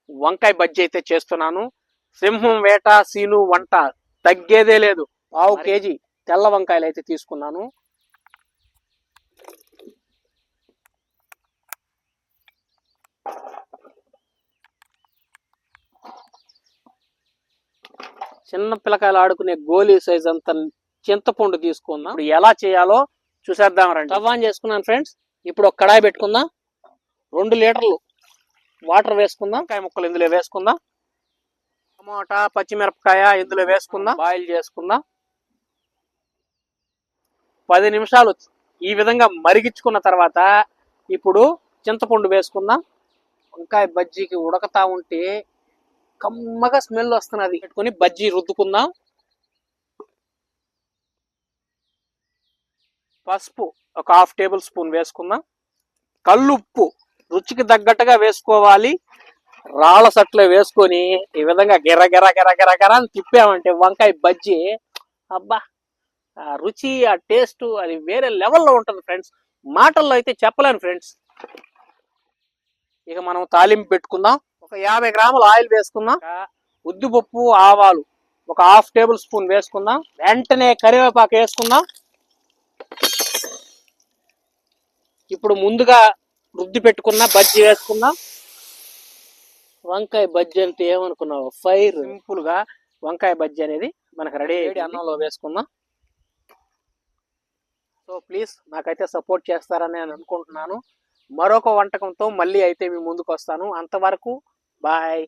వంకాయ బజ్జీ అయితే చేస్తున్నాను. సింహం వేట సీను వంట తగ్గేదే లేదు. 1/2 కేజీ తెల్ల వంకాయలు అయితే తీసుకున్నాను. చిన్న పిల్లకాయలు ఆడుకునే గోలీ సైజ్ అంత చింతపండు తీసుకుందాం. ఇప్పుడు ఎలా చేయాలో చూసేద్దాం రండి. స్టవ్ ఆన్ చేసుకున్నాను ఫ్రెండ్స్. ఇప్పుడు ఒక కడాయి పెట్టుకుందాం. 2 లీటర్లు వాటర్ వేసుకుందాం. వంకాయ ముక్కలు ఇందులో వేసుకుందాం. టమాటా పచ్చిమిరపకాయ ఇందులో వేసుకుందాం. బాయిల్ చేసుకుందాం. 10 నిమిషాలు ఈ విధంగా మరిగించుకున్న తర్వాత ఇప్పుడు చింతపండు వేసుకుందాం. వంకాయ బజ్జీకి ఉడకతా ఉంటే కమ్మగా స్మెల్ వస్తున్నది. పెట్టుకొని బజ్జీ రుద్దుకుందాం. పసుపు ఒక 1/2 టేబుల్ స్పూన్ వేసుకుందాం. కల్లుప్పు రుచికి తగ్గట్టుగా వేసుకోవాలి. రాళ్ళ సట్లో వేసుకొని ఈ విధంగా గిర అని తిప్పామంటే వంకాయ బజ్జీ అబ్బా ఆ రుచి ఆ టేస్ట్ అది వేరే లెవెల్లో ఉంటుంది ఫ్రెండ్స్. మాటల్లో అయితే చెప్పలేను ఫ్రెండ్స్. ఇక మనం తాలింపు పెట్టుకుందాం. ఒక 50 గ్రాముల ఆయిల్ వేసుకుందాం. ఉద్దిపప్పు ఆవాలు ఒక 1/2 టేబుల్ స్పూన్ వేసుకుందాం. వెంటనే కరివేపాకు వేసుకుందాం. ఇప్పుడు ముందుగా రుద్ది పెట్టుకున్న బజ్జీ వేసుకుందాం. వంకాయ బజ్జీ అంటే ఏమనుకున్నావు, ఫైర్. సింపుల్ గా వంకాయ బజ్జీ అనేది మనకు రెడీ. అన్నంలో వేసుకుందాం. సో ప్లీజ్ నాకైతే సపోర్ట్ చేస్తారని నేను అనుకుంటున్నాను. మరొక వంటకంతో మళ్ళీ అయితే మీ ముందుకు వస్తాను. అంతవరకు బాయ్.